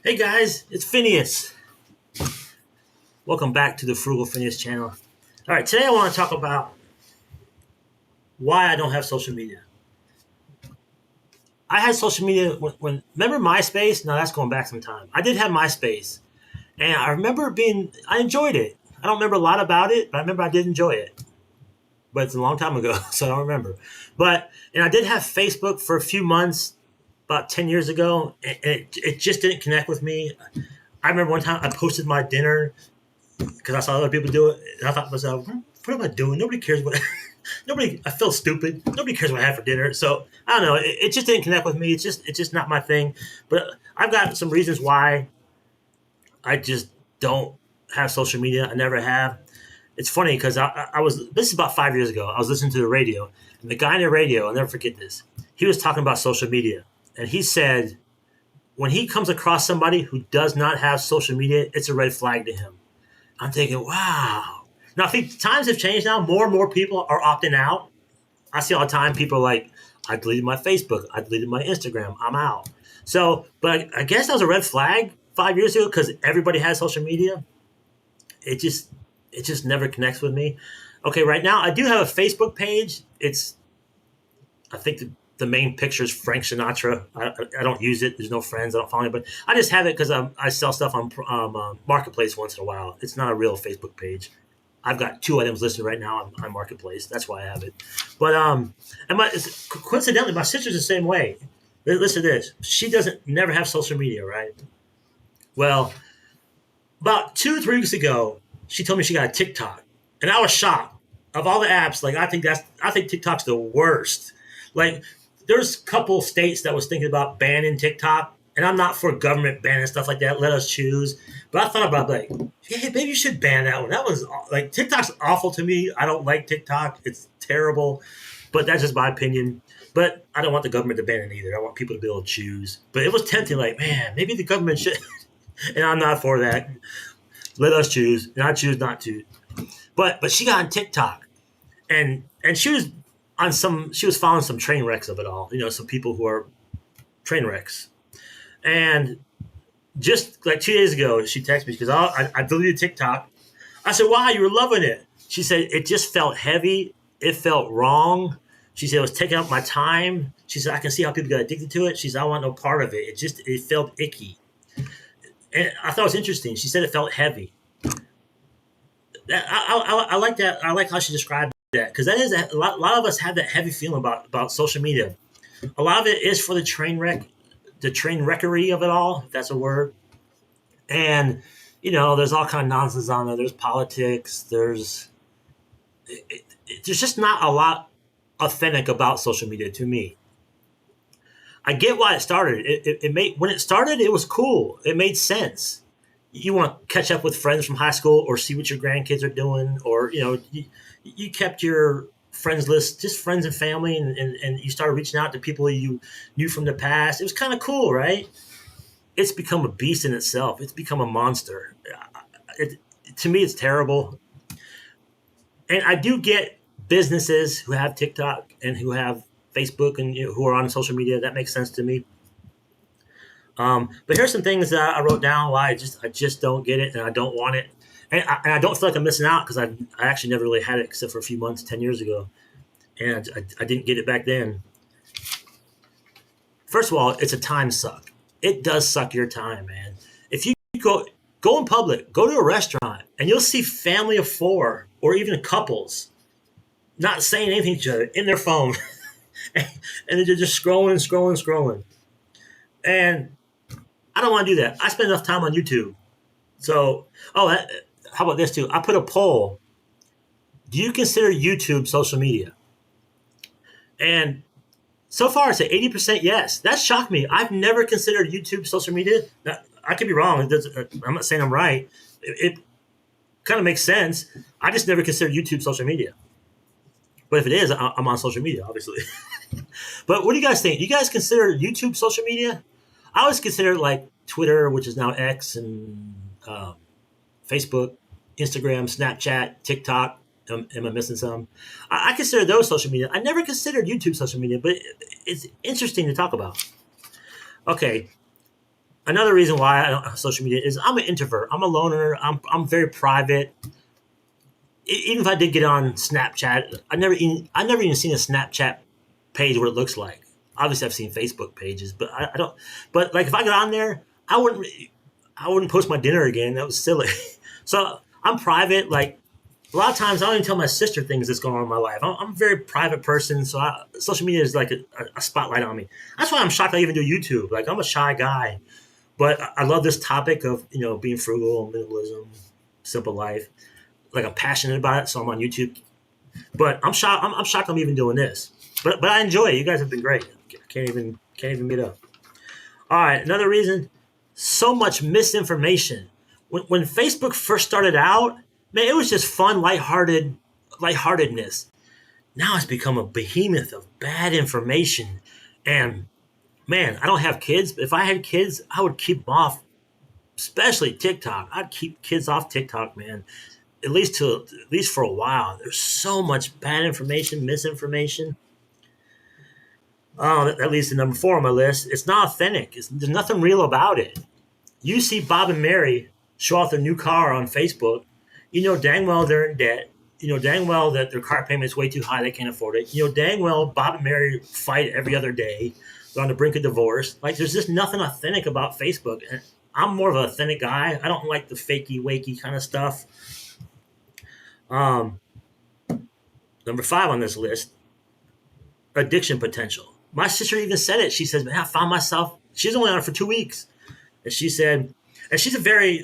Hey guys, it's Phineas. Welcome back to the Frugalfinneas channel. All right, today I want to talk about why I don't have social media. I had social media when remember MySpace? No, that's going back some time. I did have MySpace, and I remember I enjoyed it. I don't remember a lot about it, but I remember I did enjoy it. But it's a long time ago, so I don't remember. And I did have Facebook for a few months, about 10 years ago, and it just didn't connect with me. I remember one time I posted my dinner because I saw other people do it, and I thought to myself, "What am I doing? Nobody cares what." Nobody. I feel stupid. Nobody cares what I have for dinner. So I don't know. It just didn't connect with me. It's just not my thing. But I've got some reasons why I just don't have social media. I never have. It's funny because I was. This is about 5 years ago. I was listening to the radio, and the guy on the radio, I'll never forget this. He was talking about social media, and he said when he comes across somebody who does not have social media, it's a red flag to him. I'm thinking, wow. Now, I think times have changed now. More and more people are opting out. I see all the time people are like, I deleted my Facebook. I deleted my Instagram. I'm out. So, but I guess that was a red flag 5 years ago because everybody has social media. It just, it just never connects with me. Okay, right now I do have a Facebook page. I think the main picture is Frank Sinatra. I don't use it. There's no friends. I don't follow anybody. I just have it because I sell stuff on Marketplace once in a while. It's not a real Facebook page. I've got two items listed right now on Marketplace. That's why I have it. But coincidentally, my sister's the same way. Listen to this. She doesn't never have social media, right? Well, about 2 3 weeks ago, she told me she got a TikTok, and I was shocked. Of all the apps, like I think TikTok's the worst. Like there's a couple states that was thinking about banning TikTok, and I'm not for government banning stuff like that. Let us choose. But I thought about like, hey, maybe you should ban that one. That was like TikTok's awful to me. I don't like TikTok. It's terrible. But that's just my opinion. But I don't want the government to ban it either. I want people to be able to choose. But it was tempting, like, man, maybe the government should. And I'm not for that. Let us choose, and I choose not to. But she got on TikTok, and she was following some train wrecks of it all. Some people who are train wrecks. And just like 2 days ago, she texted me because I deleted TikTok. I said, "Wow, you were loving it." She said it just felt heavy. It felt wrong. She said it was taking up my time. She said I can see how people get addicted to it. She said I want no part of it. It felt icky. And I thought it was interesting. She said it felt heavy. I like that. I like how she described that because that is a lot of us have that heavy feeling about social media. A lot of it is for the train wreckery of it all. If that's a word. And there's all kind of nonsense on there. There's politics. There's just not a lot authentic about social media to me. I get why it started. It made when it started, it was cool. It made sense. You want to catch up with friends from high school or see what your grandkids are doing, or you kept your friends list, just friends and family, and you started reaching out to people you knew from the past. It was kind of cool, right? It's become a beast in itself. It's become a monster. It, to me, it's terrible. And I do get businesses who have TikTok and who have Facebook and who are on social media. That makes sense to me. But here's some things that I wrote down why I just don't get it and I don't want it, and I don't feel like I'm missing out because I actually never really had it except for a few months 10 years ago, and I didn't get it back then. First of all, it's a time suck. It does suck your time, man. If you go in public, go to a restaurant, and you'll see family of four or even couples not saying anything to each other in their phone, and they're just scrolling, scrolling, scrolling. And I don't want to do that. I spend enough time on YouTube. So, how about this too? I put a poll. Do you consider YouTube social media? And so far, it's at 80% yes. That shocked me. I've never considered YouTube social media. Now, I could be wrong. I'm not saying I'm right. It kind of makes sense. I just never considered YouTube social media. But if it is, I'm on social media, obviously. But what do you guys think? Do you guys consider YouTube social media? I always consider like Twitter, which is now X, and Facebook, Instagram, Snapchat, TikTok. Am I missing some? I consider those social media. I never considered YouTube social media, but it's interesting to talk about. Okay, Another reason why I don't have social media is I'm an introvert. I'm a loner. I'm very private. Even if I did get on Snapchat, I never even seen a Snapchat page what it looks like. Obviously, I've seen Facebook pages, but I don't. But like if I got on there, I wouldn't post my dinner again. That was silly. So I'm private. Like a lot of times, I don't even tell my sister things that's going on in my life. I'm a very private person, so social media is like a spotlight on me. That's why I'm shocked I even do YouTube. Like I'm a shy guy, but I love this topic of being frugal, minimalism, simple life. Like I'm passionate about it, so I'm on YouTube. But I'm shocked. I'm shocked I'm even doing this. But I enjoy it. You guys have been great. Can't even meet up. All right, another reason: so much misinformation. When Facebook first started out, man, it was just fun, lightheartedness. Now it's become a behemoth of bad information. And man, I don't have kids, but if I had kids, I would keep them off, especially TikTok. I'd keep kids off TikTok, man. At least for a while. There's so much bad information, misinformation. Oh, that leads to number 4 on my list. It's not authentic. There's nothing real about it. You see Bob and Mary show off their new car on Facebook. You know dang well they're in debt. You know dang well that their car payment's way too high. They can't afford it. You know dang well Bob and Mary fight every other day. They're on the brink of divorce. Like there's just nothing authentic about Facebook. And I'm more of an authentic guy. I don't like the fakey, wakey kind of stuff. Um, Number 5 on this list, addiction potential. My sister even said it. She says, "Man, I found myself." She's only on it for 2 weeks, and she said, and she's a very,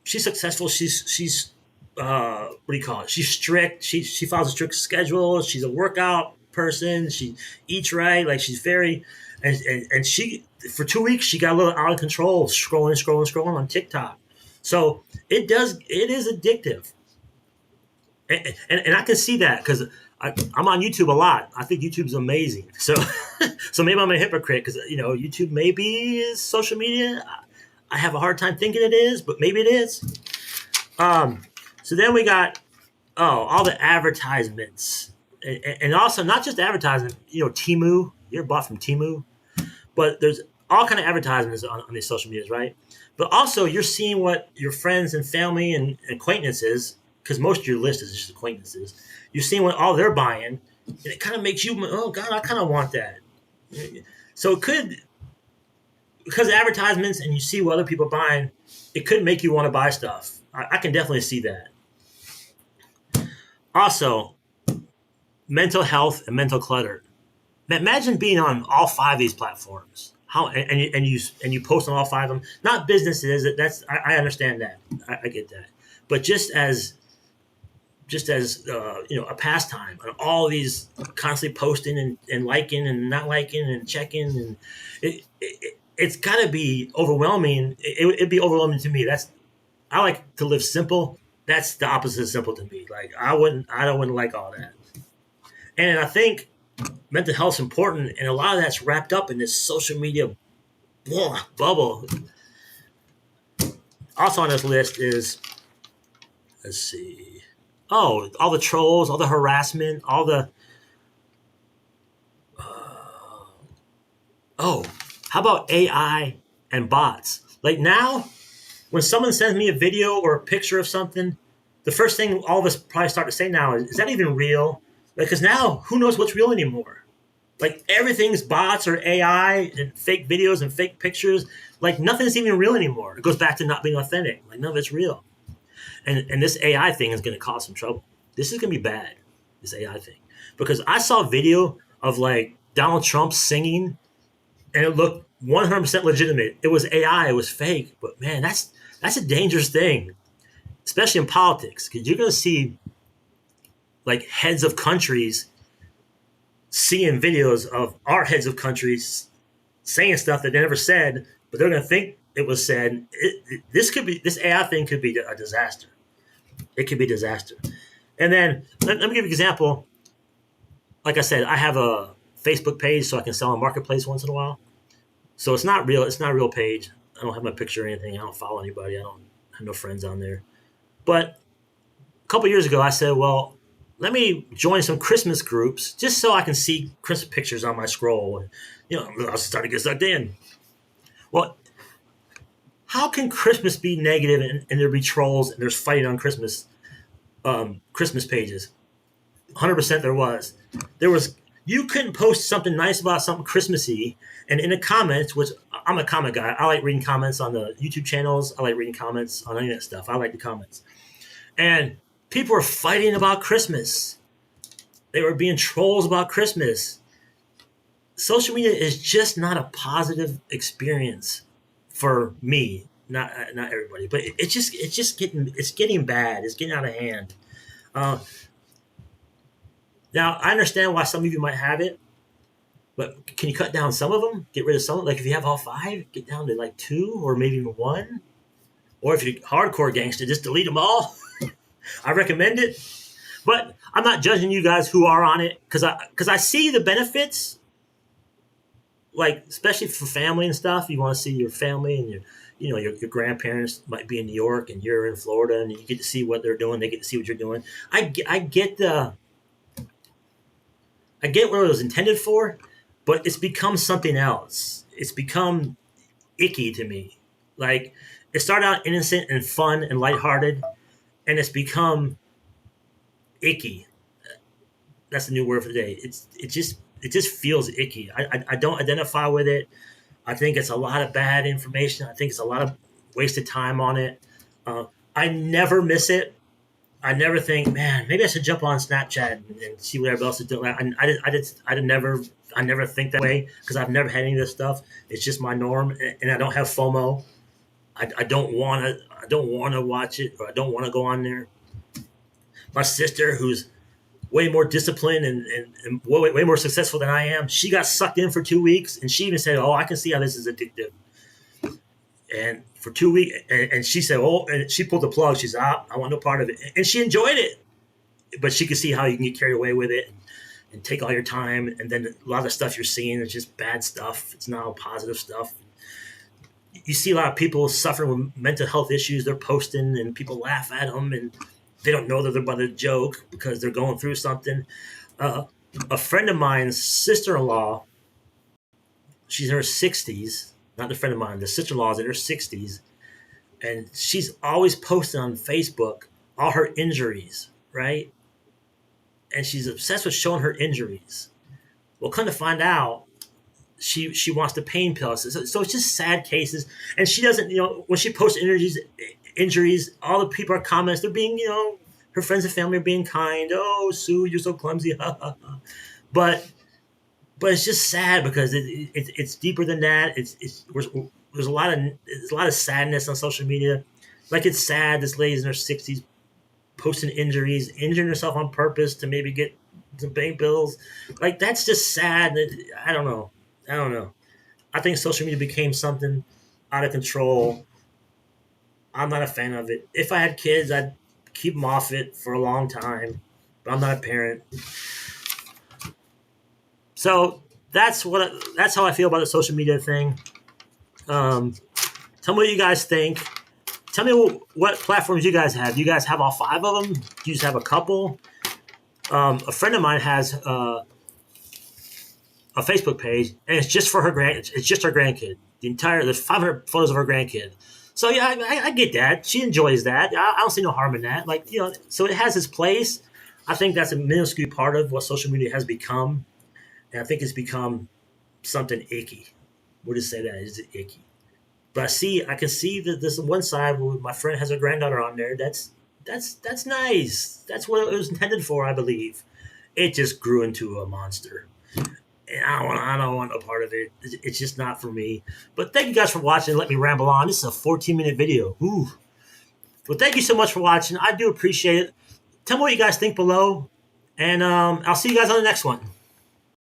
she's successful. She's what do you call it? She's strict. She follows a strict schedule. She's a workout person. She eats right. Like she's very, and she for 2 weeks she got a little out of control, scrolling on TikTok. So it is addictive, and I can see that because I'm on YouTube a lot. I think YouTube's amazing. So so maybe I'm a hypocrite because YouTube maybe is social media. I have a hard time thinking it is, but maybe it is. So then we got all the advertisements, and also not just advertisement. Timu. You're bought from Timu, but there's all kind of advertisements on these social medias, right? But also you're seeing what your friends and family and acquaintances, because most of your list is just acquaintances. You're seeing what all they're buying, and it kind of makes you, oh God, I kind of want that. So it could, because of advertisements and you see what other people are buying, it could make you want to buy stuff. I can definitely see that. Also, mental health and mental clutter. Imagine being on all 5 of these platforms. How and you post on all 5 of them. Not businesses. I understand that. I get that. But just as a pastime, and all these constantly posting and liking and not liking and checking, and it's got to be overwhelming. It'd be overwhelming to me. I like to live simple. That's the opposite of simple to me. Like I don't like all that. And I think mental health's important, and a lot of that's wrapped up in this social media bubble. Also on this list is, let's see, all the trolls, all the harassment, all the how about AI and bots? Like now, when someone sends me a video or a picture of something, the first thing all of us probably start to say now is that even real? Because now, who knows what's real anymore? Like everything's bots or AI and fake videos and fake pictures. Like nothing's even real anymore. It goes back to not being authentic. Like none of it's real. And this AI thing is going to cause some trouble. This is going to be bad, this AI thing. Because I saw a video of like Donald Trump singing, and it looked 100% legitimate. It was AI, it was fake. But man, that's a dangerous thing, especially in politics, because you're going to see like heads of countries seeing videos of our heads of countries saying stuff that they never said, but they're going to think it was said. This AI thing could be a disaster. It could be a disaster. And then let me give you an example. Like I said, I have a Facebook page so I can sell on Marketplace once in a while. So it's not real. It's not a real page. I don't have my picture or anything. I don't follow anybody. I don't have no friends on there. But a couple years ago, I said, well, let me join some Christmas groups just so I can see Christmas pictures on my scroll. And, I'll start to get sucked in. Well, how can Christmas be negative and there be trolls and there's fighting on Christmas pages? 100% there was. There was. You couldn't post something nice about something Christmassy, and in the comments, which I'm a comment guy. I like reading comments on the YouTube channels. I like reading comments on any of that stuff. I like the comments. And people were fighting about Christmas. They were being trolls about Christmas. Social media is just not a positive experience for me. Not everybody, but it's getting bad. It's getting out of hand. Uh, Now, I understand why some of you might have it, but can you cut down some of them? Get rid of some? Like if you have all five, get down to like two or maybe even one. Or if you're hardcore gangster, just delete them all. I recommend it. But I'm not judging you guys who are on it because I see the benefits, like especially for family and stuff. You want to see your family and your grandparents might be in New York and you're in Florida and you get to see what they're doing. They get to see what you're doing. I get what it was intended for, but it's become something else. It's become icky to me. Like it started out innocent and fun and lighthearted, and it's become icky. That's the new word for the day. It just feels icky. I don't identify with it. I think it's a lot of bad information. I think it's a lot of wasted time on it. I never miss it. I never think, man, maybe I should jump on Snapchat and see what everybody else is doing. I never think that way because I've never had any of this stuff. It's just my norm, and I don't have FOMO. I don't want to watch it, or I don't want to go on there. My sister, who's way more disciplined and way more successful than I am, she got sucked in for 2 weeks, and she even said, "Oh, I can see how this is addictive." And for 2 weeks, and she said, "Oh," and she pulled the plug. She said, "I want no part of it," and she enjoyed it, but she could see how you can get carried away with it and take all your time, and then a lot of the stuff you're seeing is just bad stuff. It's not all positive stuff. You see a lot of people suffering with mental health issues. They're posting, and people laugh at them, and they don't know that they're about to joke because they're going through something. A friend of mine's sister-in-law, she's in her 60s. Not the friend of mine. The sister-in-law is in her 60s, and she's always posting on Facebook all her injuries, right? And she's obsessed with showing her injuries. Well, come to find out, she wants the pain pills. So it's just sad cases, and she doesn't. When she posts injuries, all the people are comments. They're being, her friends and family are being kind. Oh, Sue, you're so clumsy. but it's just sad because it's deeper than that. There's a lot of sadness on social media. Like it's sad this lady's in her 60s posting injuries, injuring herself on purpose to maybe get some pain pills. Like that's just sad. I don't know. I think social media became something out of control. I'm not a fan of it. If I had kids, I'd keep them off it for a long time. But I'm not a parent. So that's how I feel about the social media thing. Tell me what you guys think. Tell me what platforms you guys have. Do you guys have all 5 of them? Do you just have a couple? A friend of mine has a Facebook page, and it's just for her It's just her grandkid. There's 500 photos of her grandkid. So yeah, I get that. She enjoys that. I don't see no harm in that. So it has its place. I think that's a minuscule part of what social media has become. And I think it's become something icky. We'll just say that it's icky. But I can see that this one side where my friend has her granddaughter on there. That's nice. That's what it was intended for, I believe. It just grew into a monster. And I don't want a part of it. It's just not for me. But thank you guys for watching. Let me ramble on. This is a 14-minute video. Ooh. Well, thank you so much for watching. I do appreciate it. Tell me what you guys think below. And I'll see you guys on the next one.